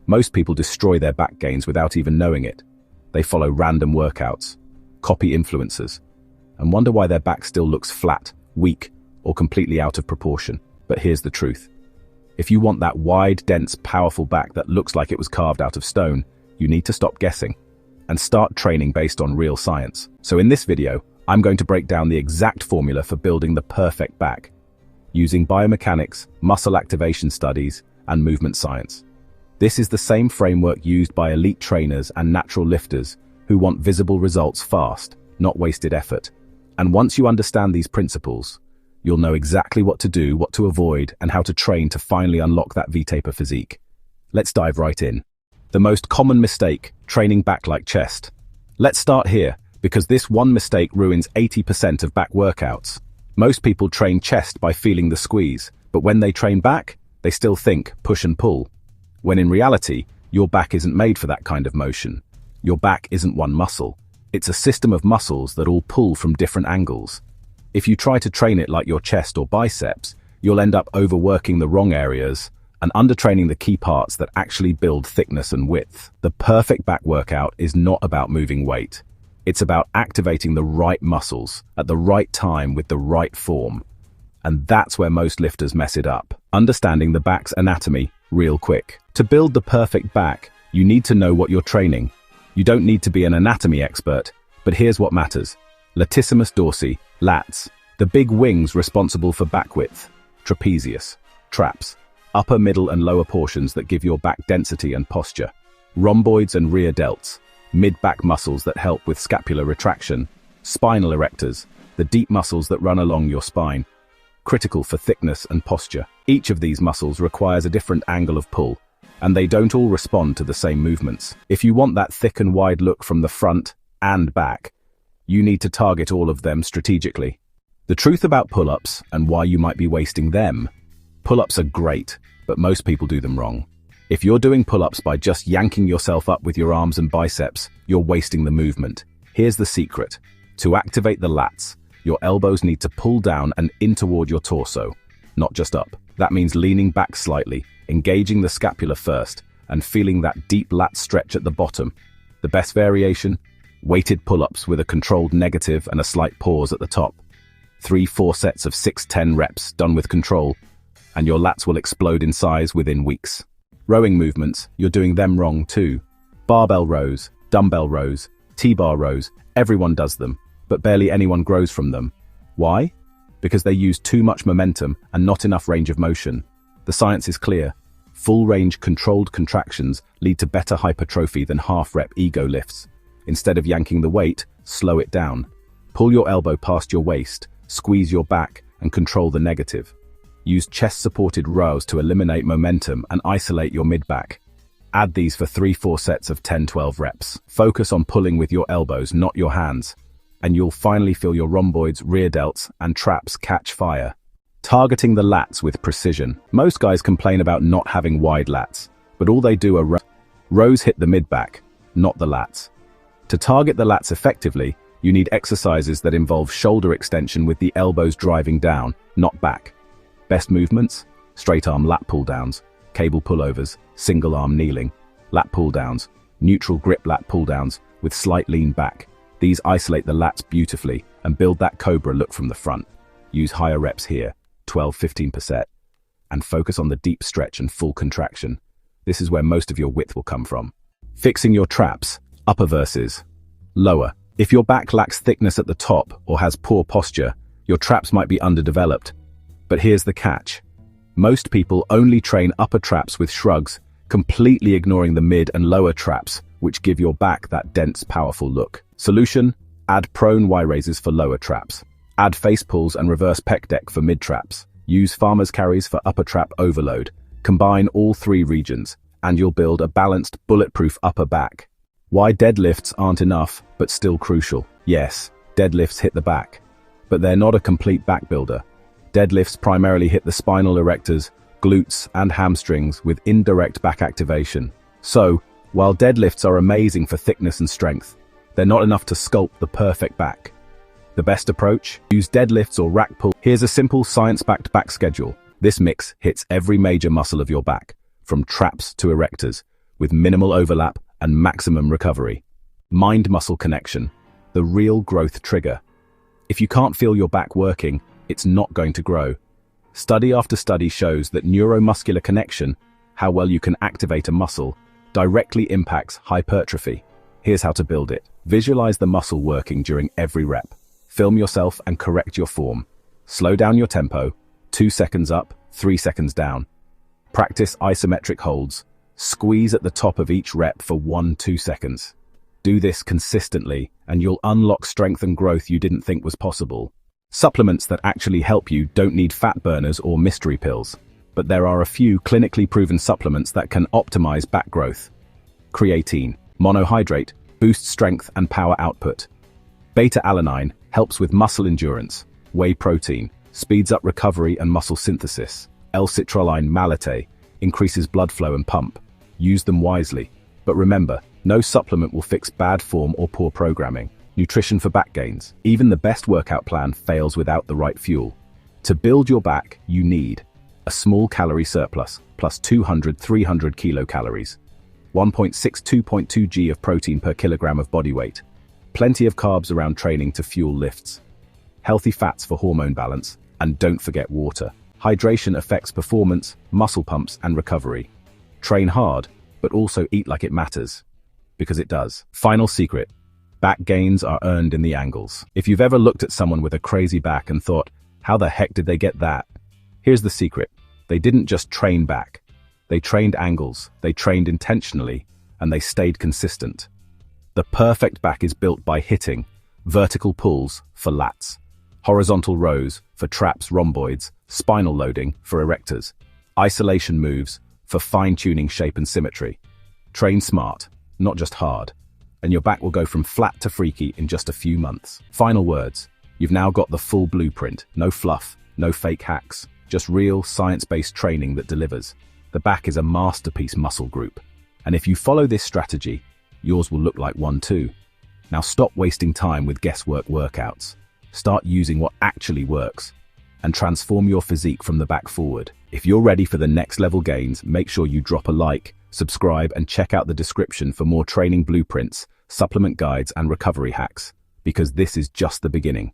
Most people destroy their back gains without even knowing it. They follow random workouts, copy influencers, and wonder why their back still looks flat, weak, or completely out of proportion. But here's the truth. If you want that wide, dense, powerful back that looks like it was carved out of stone, you need to stop guessing and start training based on real science. So in this video, I'm going to break down the exact formula for building the perfect back, using biomechanics, muscle activation studies, and movement science. This is the same framework used by elite trainers and natural lifters who want visible results fast, not wasted effort. And once you understand these principles, you'll know exactly what to do, what to avoid, and how to train to finally unlock that V-taper physique. Let's dive right in. The most common mistake, training back like chest. Let's start here, because this one mistake ruins 80% of back workouts. Most people train chest by feeling the squeeze, but when they train back, they still think push and pull. When in reality, your back isn't made for that kind of motion. Your back isn't one muscle. It's a system of muscles that all pull from different angles. If you try to train it like your chest or biceps, you'll end up overworking the wrong areas and undertraining the key parts that actually build thickness and width. The perfect back workout is not about moving weight. It's about activating the right muscles at the right time with the right form. And that's where most lifters mess it up. Understanding the back's anatomy real quick. To build the perfect back, you need to know what you're training. You don't need to be an anatomy expert, but here's what matters. Latissimus dorsi, lats, the big wings responsible for back width, trapezius, traps, upper, middle, and lower portions that give your back density and posture, rhomboids and rear delts, mid-back muscles that help with scapular retraction, spinal erectors, the deep muscles that run along your spine, critical for thickness and posture. Each of these muscles requires a different angle of pull, and they don't all respond to the same movements. If you want that thick and wide look from the front and back, you need to target all of them strategically. The truth about pull-ups and why you might be wasting them. Pull-ups are great, but most people do them wrong. If you're doing pull-ups by just yanking yourself up with your arms and biceps, you're wasting the movement. Here's the secret. To activate the lats, your elbows need to pull down and in toward your torso, not just up. That means leaning back slightly, engaging the scapula first, and feeling that deep lat stretch at the bottom. The best variation? Weighted pull-ups with a controlled negative and a slight pause at the top. 3-4 sets of 6-10 reps done with control, and your lats will explode in size within weeks. Rowing movements, you're doing them wrong too. Barbell rows, dumbbell rows, T-bar rows, everyone does them, but barely anyone grows from them. Why? Because they use too much momentum and not enough range of motion. The science is clear. Full-range controlled contractions lead to better hypertrophy than half-rep ego lifts. Instead of yanking the weight, slow it down. Pull your elbow past your waist, squeeze your back, and control the negative. Use chest-supported rows to eliminate momentum and isolate your mid-back. Add these for 3-4 sets of 10-12 reps. Focus on pulling with your elbows, not your hands, and you'll finally feel your rhomboids, rear delts, and traps catch fire. Targeting the lats with precision. Most guys complain about not having wide lats, but all they do are rows hit the mid-back, not the lats. To target the lats effectively, you need exercises that involve shoulder extension with the elbows driving down, not back. Best movements? Straight arm lat pull downs, cable pullovers, single arm kneeling, lat pull downs, neutral grip lat pull downs with slight lean back. These isolate the lats beautifully and build that cobra look from the front. Use higher reps here, 12-15%, and focus on the deep stretch and full contraction. This is where most of your width will come from. Fixing your traps. Upper versus lower. If your back lacks thickness at the top or has poor posture, your traps might be underdeveloped. But here's the catch. Most people only train upper traps with shrugs, completely ignoring the mid and lower traps, which give your back that dense, powerful look. Solution? Add prone Y-raises for lower traps. Add face pulls and reverse pec deck for mid traps. Use farmer's carries for upper trap overload. Combine all three regions, and you'll build a balanced, bulletproof upper back. Why deadlifts aren't enough, but still crucial. Yes, deadlifts hit the back, but they're not a complete back builder. Deadlifts primarily hit the spinal erectors, glutes, and hamstrings with indirect back activation. So, while deadlifts are amazing for thickness and strength, they're not enough to sculpt the perfect back. The best approach? Use deadlifts or rack pull. Here's a simple science-backed back schedule. This mix hits every major muscle of your back, from traps to erectors, with minimal overlap and maximum recovery. Mind-muscle connection, the real growth trigger. If you can't feel your back working, it's not going to grow. Study after study shows that neuromuscular connection, how well you can activate a muscle, directly impacts hypertrophy. Here's how to build it. Visualize the muscle working during every rep. Film yourself and correct your form. Slow down your tempo, 2 seconds up, 3 seconds down. Practice isometric holds. Squeeze at the top of each rep for 1-2 seconds. Do this consistently, and you'll unlock strength and growth you didn't think was possible. Supplements that actually help you don't need fat burners or mystery pills, but there are a few clinically proven supplements that can optimize back growth. Creatine, monohydrate, boosts strength and power output. Beta-alanine helps with muscle endurance. Whey protein speeds up recovery and muscle synthesis. L-citrulline malate increases blood flow and pump. Use them wisely. But remember, no supplement will fix bad form or poor programming. Nutrition for back gains. Even the best workout plan fails without the right fuel. To build your back, you need a small calorie surplus, plus 200-300 kilocalories. 1.6-2.2 g of protein per kilogram of body weight. Plenty of carbs around training to fuel lifts. Healthy fats for hormone balance. And don't forget water. Hydration affects performance, muscle pumps, and recovery. Train hard, but also eat like it matters. Because it does. Final secret. Back gains are earned in the angles. If you've ever looked at someone with a crazy back and thought, how the heck did they get that? Here's the secret. They didn't just train back. They trained angles, they trained intentionally, and they stayed consistent. The perfect back is built by hitting vertical pulls for lats, horizontal rows for traps, rhomboids, spinal loading for erectors, isolation moves for fine-tuning shape and symmetry. Train smart, not just hard, and your back will go from flat to freaky in just a few months. Final words. You've now got the full blueprint. No fluff, no fake hacks, just real science-based training that delivers. The back is a masterpiece muscle group, and if you follow this strategy, yours will look like one too. Now stop wasting time with guesswork workouts. Start using what actually works, and transform your physique from the back forward. If you're ready for the next level gains, make sure you drop a like, subscribe, and check out the description for more training blueprints, supplement guides, and recovery hacks, because this is just the beginning.